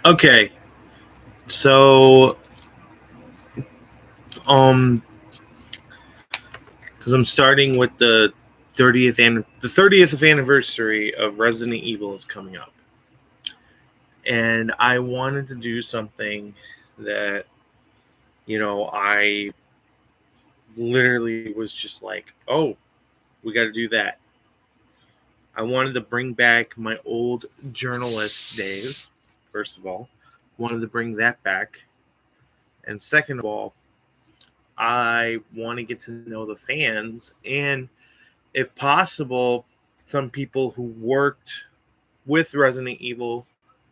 Okay, so because I'm starting with the 30th anniversary of Resident Evil is coming up, and I wanted to do something that I literally was just like, oh, we got to do that. I wanted to bring back my old journalist days. First of all, wanted to bring that back, and second of all, I want to get to know the fans and if possible, some people who worked with Resident Evil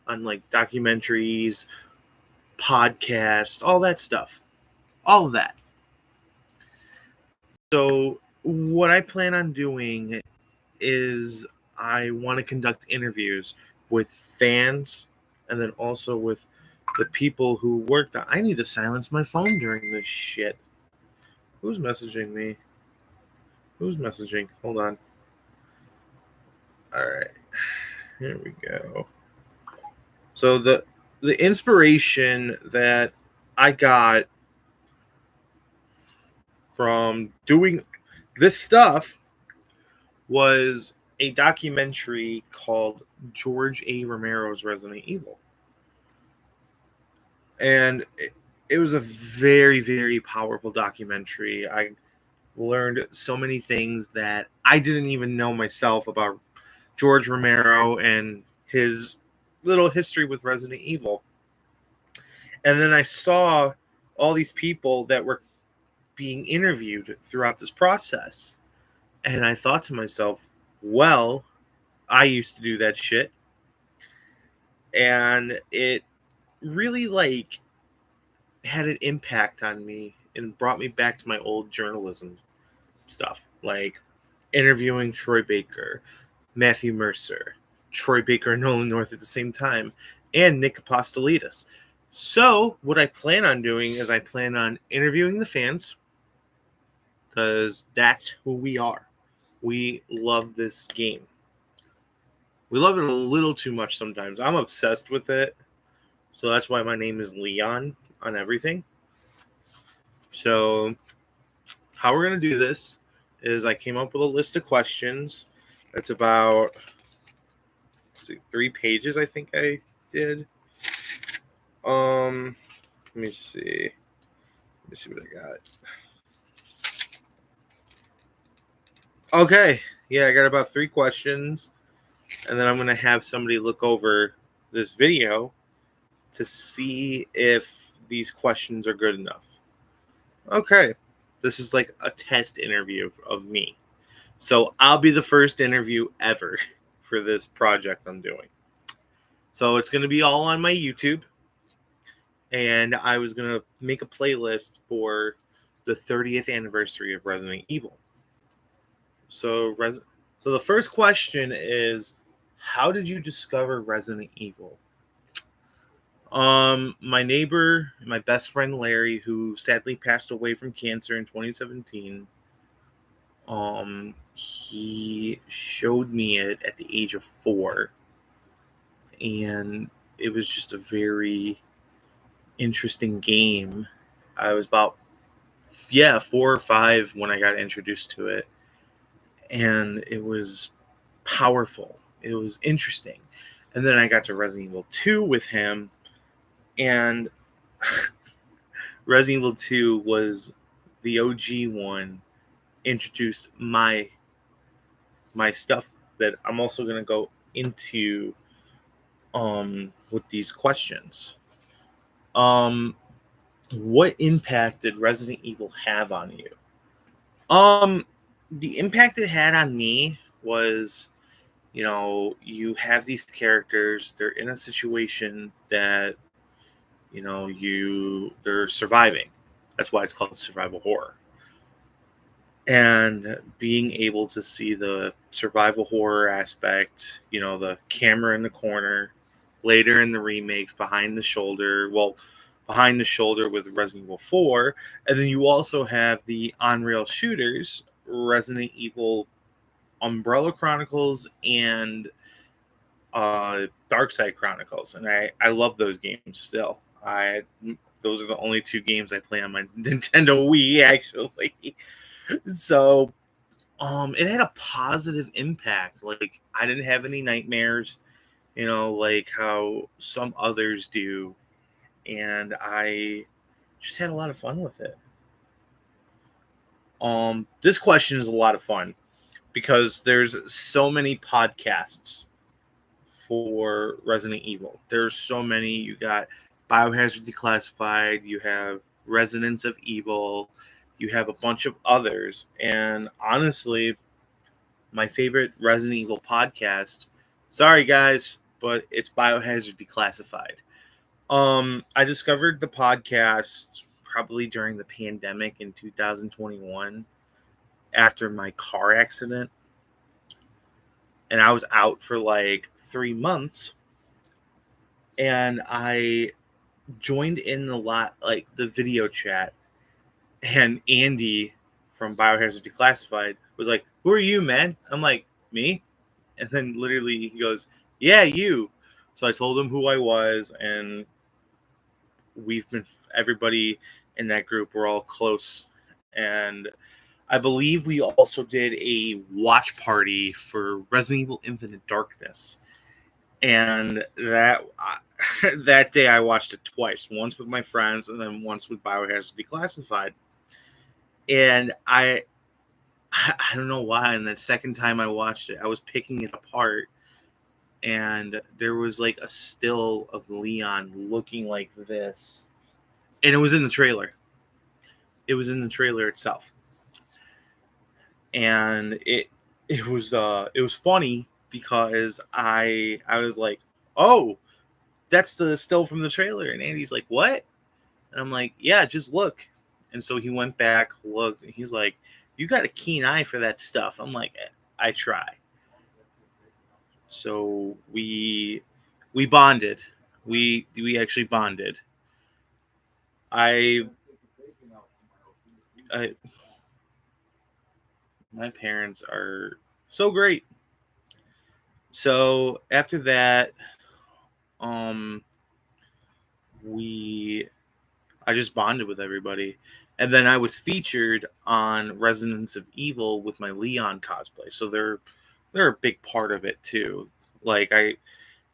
on like documentaries, podcasts, all that stuff. All of that. So, what I plan on doing is I want to conduct interviews with fans and then also with the people who worked on. I need to silence my phone during this shit. Who's messaging me? Who's messaging? Hold on. All right. Here we go. So the inspiration that I got from doing this stuff was a documentary called George A. Romero's Resident Evil. And it was a very, very powerful documentary. I learned so many things that I didn't even know myself about George Romero and his little history with Resident Evil. And then I saw all these people that were being interviewed throughout this process. And I thought to myself, well, I used to do that shit. And it really like had an impact on me and brought me back to my old journalism stuff, like interviewing Troy Baker, Matthew Mercer, Troy Baker and Nolan North at the same time, and Nick Apostolides. So what I plan on doing is I plan on interviewing the fans, because that's who we are. We love this game. We love it a little too much sometimes. I'm obsessed with it. So that's why my name is Leon on everything. So how we're going to do this is I came up with a list of questions. It's about 3 pages, I think I did. Let me see. Let me see what I got. Okay. Yeah, I got about 3 questions. And then I'm going to have somebody look over this video to see if these questions are good enough. Okay. This is like a test interview of me. So I'll be the first interview ever for this project I'm doing. So it's going to be all on my YouTube. And I was going to make a playlist for the 30th anniversary of Resident Evil. So the first question is, how did you discover Resident Evil? My neighbor, my best friend Larry, who sadly passed away from cancer in 2017, he showed me it at the age of 4, and it was just a very interesting game. I was about 4 or 5 when I got introduced to it, and it was powerful. It was interesting. And then I got to Resident Evil 2 with him, and Resident Evil 2 was the OG one, introduced my stuff that I'm also going to go into with these questions. What impact did Resident Evil have on you? The impact it had on me was, you have these characters, they're in a situation that, they're surviving. That's why it's called survival horror. And being able to see the survival horror aspect, the camera in the corner, later in the remakes, behind the shoulder with Resident Evil 4. And then you also have the on-rail shooters, Resident Evil Umbrella Chronicles and Darkside Chronicles, and I love those games still. Those are the only two games I play on my Nintendo Wii, actually. So it had a positive impact. Like, I didn't have any nightmares, like how some others do, and I just had a lot of fun with it. This question is a lot of fun because there's so many podcasts for Resident Evil. There's so many. You got Biohazard Declassified, you have Resonance of Evil, you have a bunch of others. And honestly, my favorite Resident Evil podcast, sorry guys, but it's Biohazard Declassified. I discovered the podcast probably during the pandemic in 2021 after my car accident. And I was out for like 3 months. And I joined in the video chat. And Andy from Biohazard Declassified was like, "Who are you, man?" I'm like, "Me?" And then literally he goes, "Yeah, you." So I told him who I was, and everybody in that group, we're all close. And I believe we also did a watch party for Resident Evil Infinite Darkness. And that day I watched it twice, once with my friends and then once with Biohazard Declassified. And I don't know why. And the second time I watched it, I was picking it apart, and there was like a still of Leon looking like this, and it was in the trailer. It was in the trailer itself, and it was funny because I was like, "Oh, that's the still from the trailer," and Andy's like, "What?" And I'm like, "Yeah, just look." And so he went back, looked, and he's like, "You got a keen eye for that stuff." I'm like, "I try." So we bonded. We actually bonded. I I my parents are so great. So after that, um, we I just bonded with everybody, and then I was featured on Resonance of Evil with my Leon cosplay. So they're a big part of it too. Like,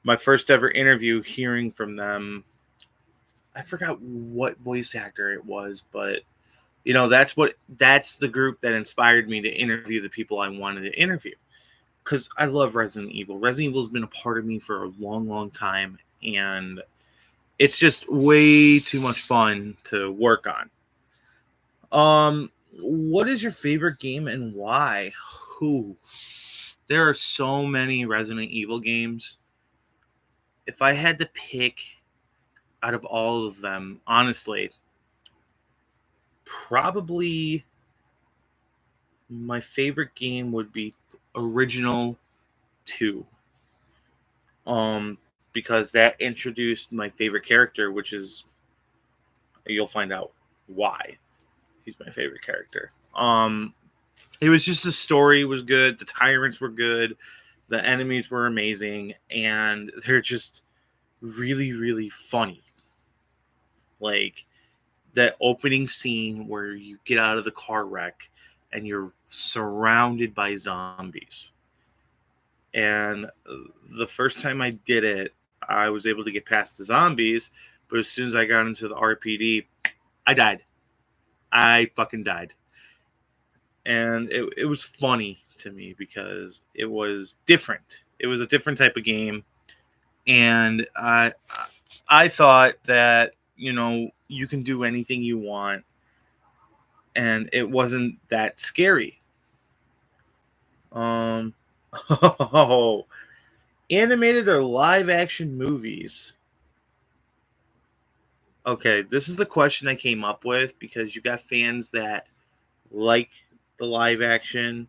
my first ever interview, hearing from them, I forgot what voice actor it was, but that's the group that inspired me to interview the people I wanted to interview, because I love Resident Evil. Resident Evil has been a part of me for a long, long time, and it's just way too much fun to work on. What is your favorite game and why? Who? There are so many Resident Evil games. If I had to pick out of all of them, honestly, probably my favorite game would be Original 2. Um, because that introduced my favorite character, which is, you'll find out why he's my favorite character. It was just, the story was good, the tyrants were good, the enemies were amazing, and they're just really, really funny. Like that opening scene where you get out of the car wreck and you're surrounded by zombies. And the first time I did it, I was able to get past the zombies, but as soon as I got into the RPD, I died. I fucking died. And it was funny to me because it was different. It was a different type of game. And I thought that, you can do anything you want, and it wasn't that scary. Um, oh, animated or live action movies? Okay, this is the question I came up with because you got fans that like the live action,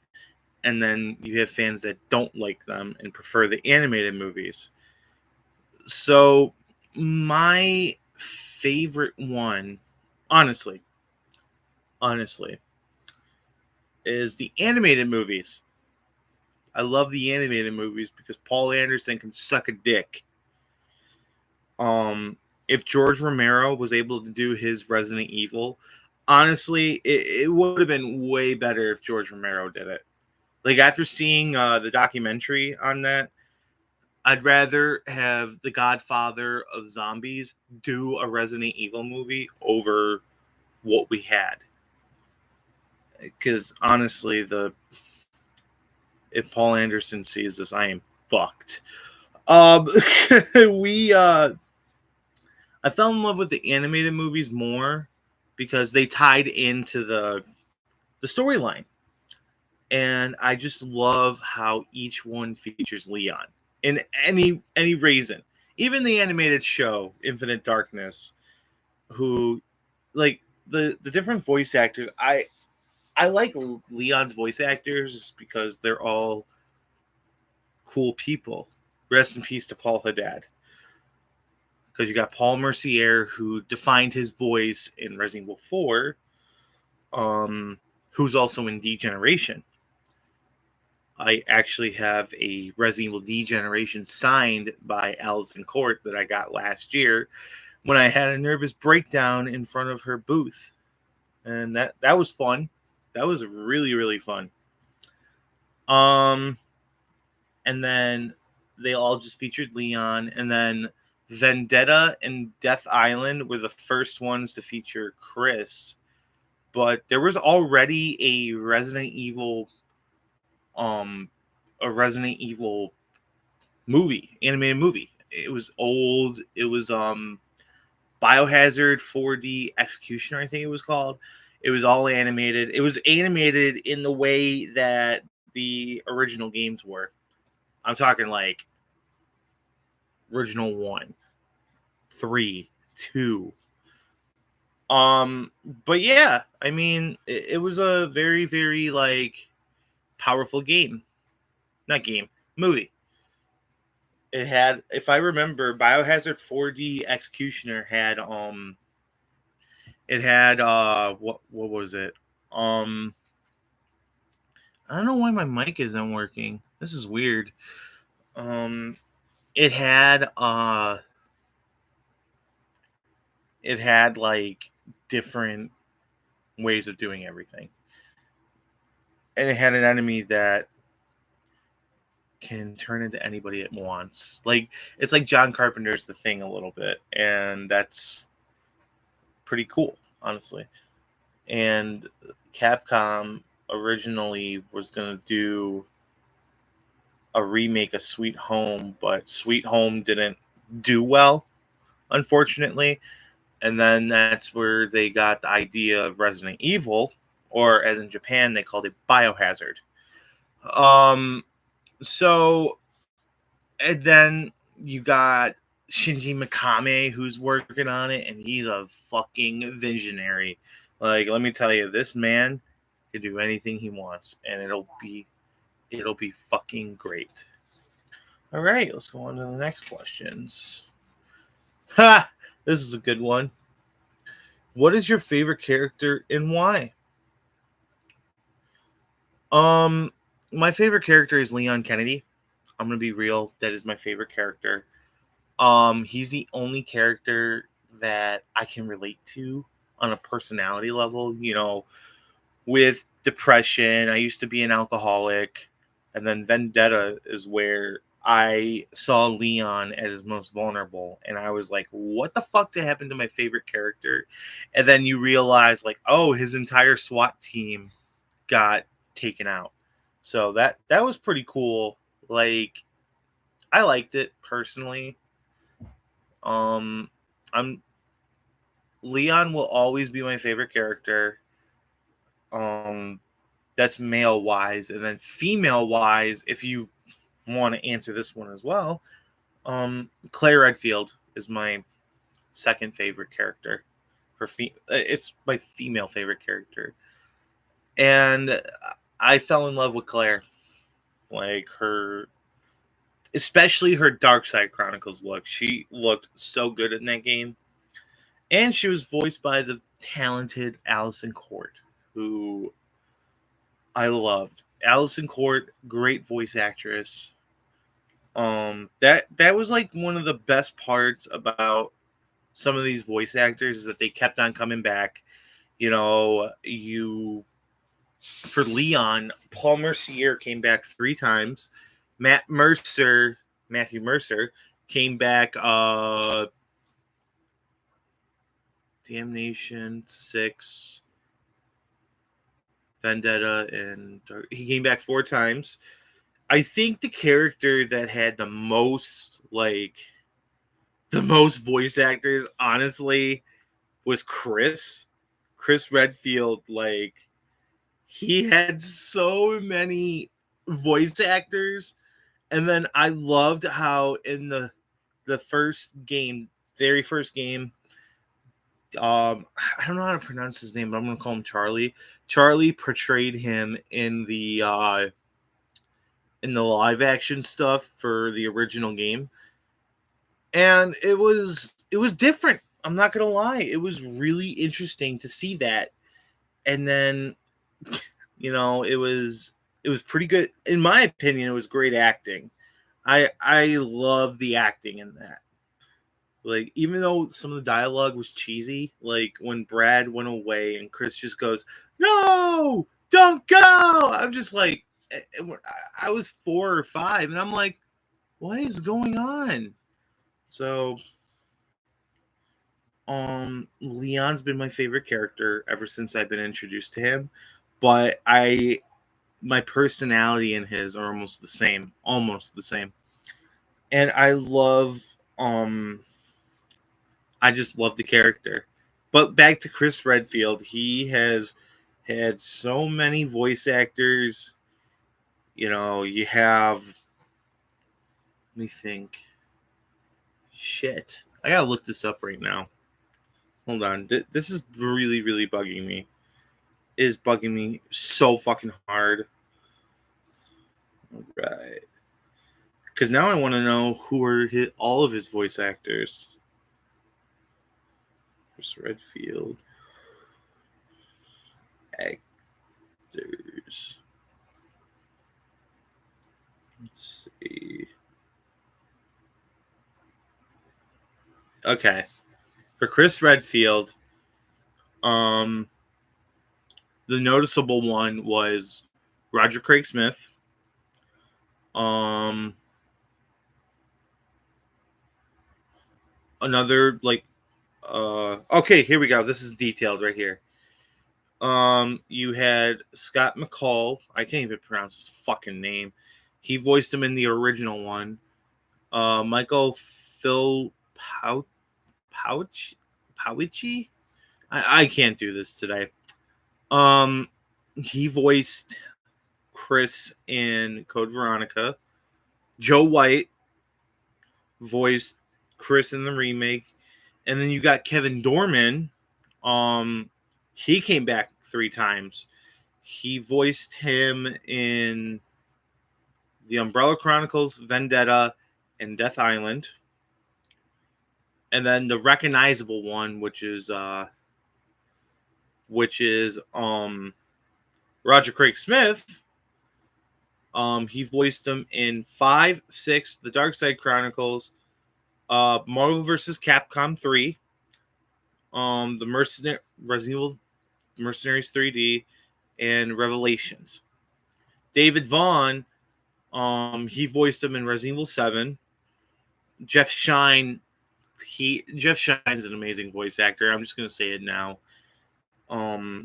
and then you have fans that don't like them and prefer the animated movies. So, my favorite one, honestly, is the animated movies. I love the animated movies because Paul Anderson can suck a dick. If George Romero was able to do his Resident Evil, honestly, it would have been way better if George Romero did it. Like, after seeing the documentary on that, I'd rather have the Godfather of Zombies do a Resident Evil movie over what we had. Because honestly, if Paul Anderson sees this, I am fucked. we I fell in love with the animated movies more because they tied into the storyline. And I just love how each one features Leon in any reason. Even the animated show Infinite Darkness, who, like, the different voice actors, I like Leon's voice actors just because they're all cool people. Rest in peace to Paul Haddad. Because you got Paul Mercier, who defined his voice in Resident Evil 4, who's also in Degeneration. I actually have a Resident Evil Degeneration signed by Allison Court that I got last year when I had a nervous breakdown in front of her booth. And that was fun. That was really, really fun. And then they all just featured Leon, and then Vendetta and Death Island were the first ones to feature Chris. But there was already a Resident Evil movie, animated movie. It was old. It was Biohazard 4D Executioner, I think it was called. It was all animated. It was animated in the way that the original games were. I'm talking like original 1, 3, 2. But yeah, I mean, it was a very, very, like, powerful game. Not game, movie. It had, if I remember, Biohazard 4D Executioner had it had what was it? I don't know why my mic isn't working. This is weird. It had like different ways of doing everything. And it had an enemy that can turn into anybody it wants. Like, it's like John Carpenter's The Thing a little bit, and that's pretty cool, honestly. And Capcom originally was going to do a remake of Sweet Home, but Sweet Home didn't do well, unfortunately. And then that's where they got the idea of Resident Evil, or as in Japan, they called it Biohazard. So, and then you got Shinji Mikami, who's working on it, and he's a fucking visionary. Like, let me tell you, this man can do anything he wants, and it'll be fucking great. All right, let's go on to the next questions. Ha! This is a good one. What is your favorite character and why? My favorite character is Leon Kennedy. I'm gonna be real. That is my favorite character. He's the only character that I can relate to on a personality level. You know, with depression, I used to be an alcoholic, and then Vendetta is where I saw Leon at his most vulnerable, and I was like, what the fuck did happen to my favorite character? And then you realize, like, oh, his entire SWAT team got taken out. So that was pretty cool. Like, I liked it personally. I'm Leon will always be my favorite character. That's male wise, and then female wise, if you want to answer this one as well, Claire Redfield is my second favorite character. It's my female favorite character, and I fell in love with Claire, like her, especially her Dark Side Chronicles look. She looked so good in that game, and she was voiced by the talented Allison Court, who I loved. Allison Court, great voice actress. That was like one of the best parts about some of these voice actors is that they kept on coming back. You know, for Leon, Paul Mercier came back 3 times. Matthew Mercer came back Damnation 6, Vendetta, and he came back 4 times. I think the character that had the most voice actors, honestly, was Chris Redfield. Like, he had so many voice actors, and then I loved how in the very first game, I don't know how to pronounce his name, but I'm gonna call him Charlie. Charlie portrayed him in the live action stuff for the original game, and it was different. I'm not gonna lie, it was really interesting to see that, and then it was pretty good in my opinion. It was great acting. I love the acting in that. Like, even though some of the dialogue was cheesy, like when Brad went away and Chris just goes, "No, don't go." I'm just like, I was 4 or 5, and I'm like, what is going on? So, Leon's been my favorite character ever since I've been introduced to him, but my personality and his are almost the same, and I just love the character. But back to Chris Redfield, he has had so many voice actors. You have, let me think. Shit. I gotta look this up right now. Hold on. This is really, really bugging me. It is bugging me so fucking hard. All right. Because now I want to know who are all of his voice actors. Chris Redfield. Actors. Let's see. Okay. For Chris Redfield, the noticeable one was Roger Craig Smith. Another okay, here we go. This is detailed right here. You had Scott McCall. I can't even pronounce his fucking name. He voiced him in the original one. Michael Phil Powicci? I can't do this today. He voiced Chris in Code Veronica. Joe White voiced Chris in the remake. And then you got Kevin Dorman. He came back 3 times. He voiced him in The Umbrella Chronicles, Vendetta, and Death Island. And then the recognizable one, which is Roger Craig Smith. He voiced him in 5, 6, The Dark Side Chronicles, Marvel vs. Capcom 3, the Resident Evil Mercenaries 3D, and Revelations. David Vaughn, he voiced him in Resident Evil 7. Jeff Shine is an amazing voice actor. I'm just gonna say it now.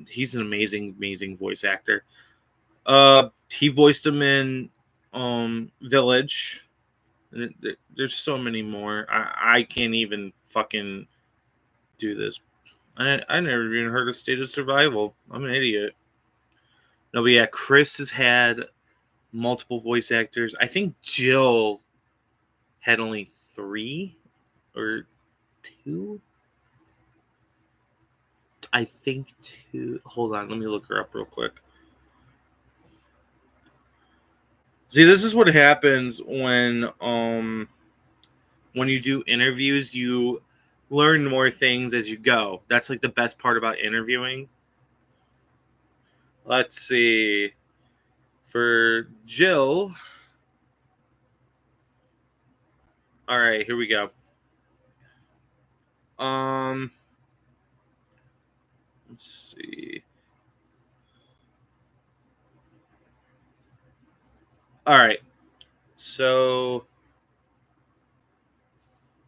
He's an amazing voice actor. He voiced him in Village. There's so many more. I can't even fucking do this. I never even heard of State of Survival. I'm an idiot. No, but yeah, Chris has had multiple voice actors. I think Jill had only 3 or 2. I think 2. Hold on, let me look her up real quick. See, this is what happens when you do interviews. You learn more things as you go. That's like the best part about interviewing. Let's see. For Jill, all right, here we go. Let's see. All right, so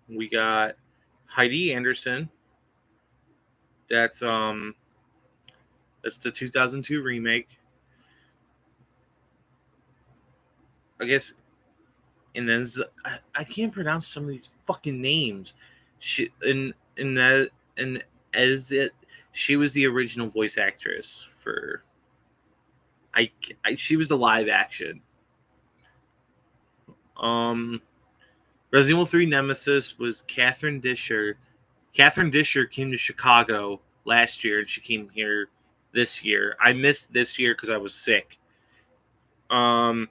we got Heidi Anderson. That's the 2002 remake. I guess, and then I can't pronounce some of these fucking names. She and as it, she was the original voice actress for. She was the live action. Um, Resident Evil 3 Nemesis was Catherine Disher. Catherine Disher came to Chicago last year, and she came here this year. I missed this year because I was sick. The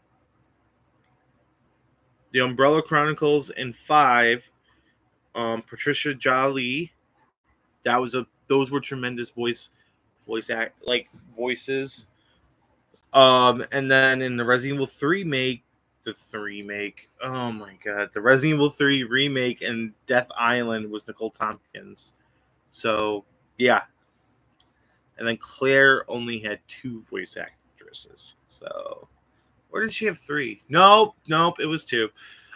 Umbrella Chronicles in 5. Patricia Jolie. Those were tremendous voices. And then in the Resident Evil 3 oh my god, the Resident Evil 3 remake and Death Island was Nicole Tompkins. So yeah. And then Claire only had 2 voice actresses. So or did she have 3? Nope, it was 2.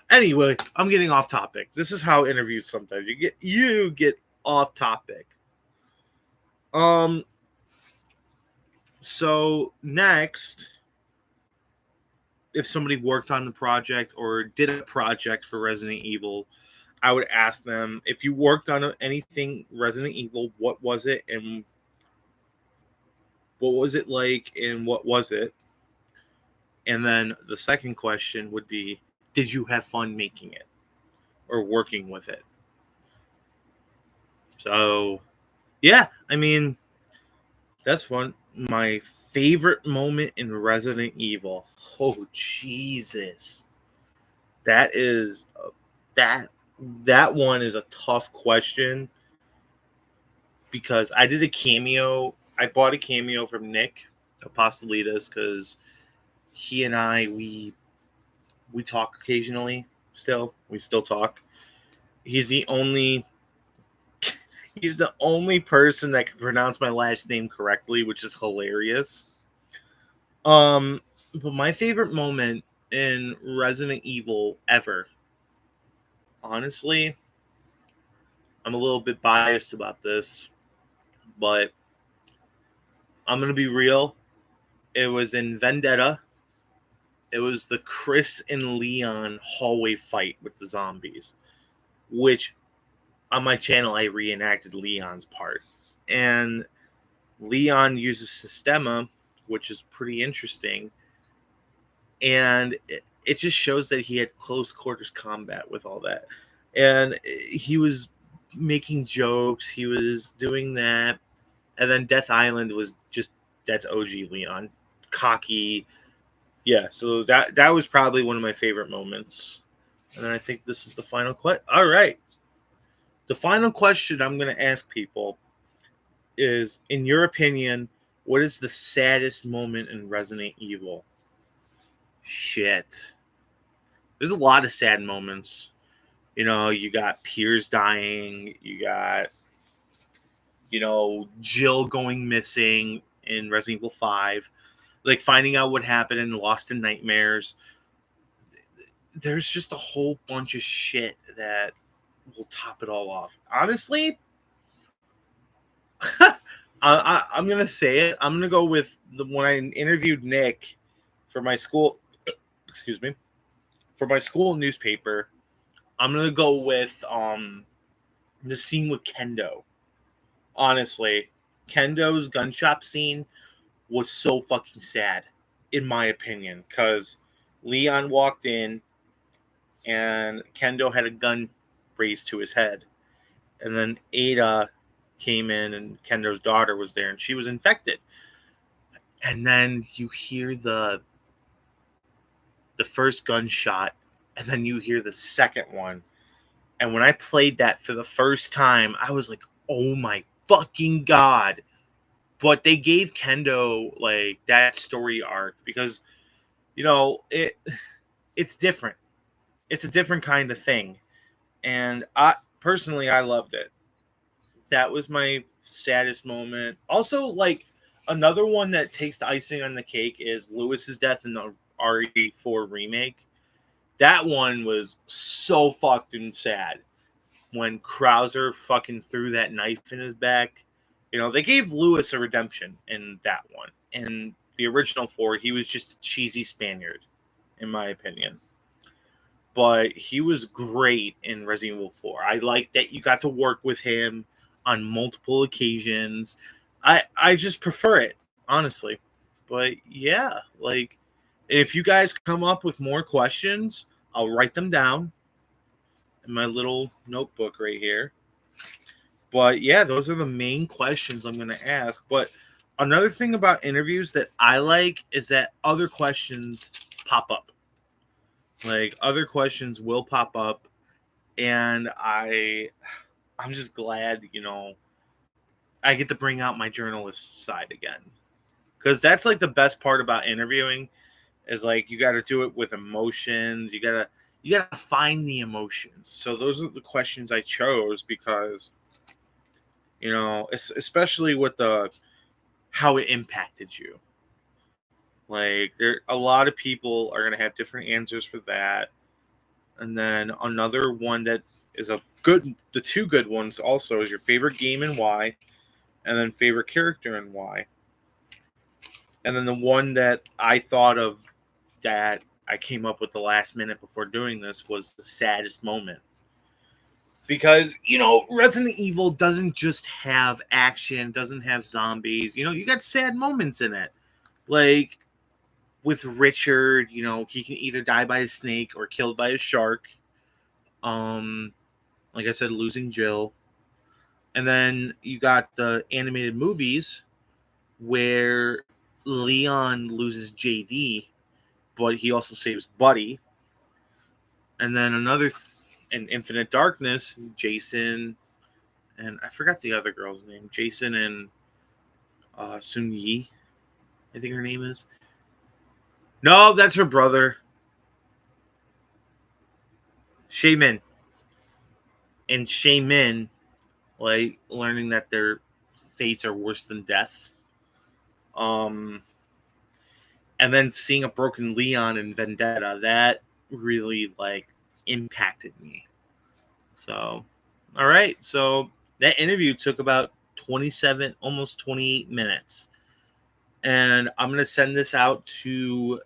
Anyway, I'm getting off topic. This is how interviews sometimes you get off topic. So next, if somebody worked on the project or did a project for Resident Evil, I would ask them, if you worked on anything Resident Evil, what was it and what was it like and what was it? And then the second question would be, did you have fun making it or working with it? So, yeah, I mean, that's fun. My favorite moment in Resident Evil. Oh, Jesus. That one is a tough question because I did a cameo. I bought a cameo from Nick Apostolides because he and I, we talk occasionally still. We still talk. He's the only person that can pronounce my last name correctly, which is hilarious. But my favorite moment in Resident Evil ever, honestly, I'm a little bit biased about this, but I'm going to be real. It was in Vendetta. It was the Chris and Leon hallway fight with the zombies, which on my channel I reenacted Leon's part. And Leon uses Systema, which is pretty interesting. And it just shows that he had close quarters combat with all that. And he was making jokes. He was doing that. And then Death Island was just, that's OG Leon. Cocky. Yeah, so that was probably one of my favorite moments. And then I think this is the final question. All right. The final question I'm going to ask people is, in your opinion, what is the saddest moment in Resident Evil? Shit. There's a lot of sad moments. You know, you got Piers dying. You got, Jill going missing in Resident Evil 5. Like, finding out what happened in Lost in Nightmares. There's just a whole bunch of shit that will top it all off. Honestly, I'm going to say it. I'm going to go with when I interviewed Nick for my school, for my school newspaper. I'm going to go with the scene with Kendo. Honestly, Kendo's gun shop scene was so fucking sad, in my opinion, because Leon walked in and Kendo had a gun raised to his head. And then Ada came in and Kendo's daughter was there and she was infected. And then you hear the first gunshot and then you hear the second one. And when I played that for the first time, I was like, oh my fucking God. But they gave Kendo like that story arc because it's different. It's a different kind of thing. And I personally, I loved it. That was my saddest moment. Also, like, another one that takes the icing on the cake is Lewis's death in the RE4 remake. That one was so fucking sad when Krauser fucking threw that knife in his back. They gave Lewis a redemption in that one. In the original 4, he was just a cheesy Spaniard, in my opinion. But he was great in Resident Evil 4. I like that you got to work with him on multiple occasions. I just prefer it, honestly. But yeah, like, if you guys come up with more questions, I'll write them down in my little notebook right here. But yeah, those are the main questions I'm going to ask. But another thing about interviews that I like is that other questions pop up. Like, other questions will pop up, and I'm just glad, I get to bring out my journalist side again. Because that's like the best part about interviewing is, like, you got to do it with emotions. You gotta find the emotions. So those are the questions I chose because, especially with how it impacted you. Like, a lot of people are gonna have different answers for that. And then another one that is the two good ones also is your favorite game and why, and then favorite character and why. And then the one that I thought of that I came up with the last minute before doing this was the saddest moment. Because, Resident Evil doesn't just have action, doesn't have zombies. You got sad moments in it. Like, with Richard, he can either die by a snake or killed by a shark. Like I said, losing Jill. And then you got the animated movies where Leon loses JD, but he also saves Buddy. And then in Infinite Darkness, Jason, and I forgot the other girl's name. Jason and Sun Yi, I think her name is. No, that's her brother. Shaman. And Shaman, like, learning that their fates are worse than death. And then seeing a broken Leon in Vendetta, that really, like, impacted me. So, all right. So that interview took about 27, almost 28 minutes. And I'm going to send this out to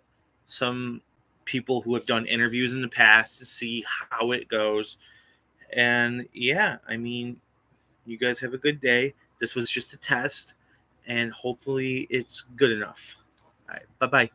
some people who have done interviews in the past to see how it goes. And yeah, I mean, you guys have a good day. This was just a test, and hopefully it's good enough. All right. Bye-bye.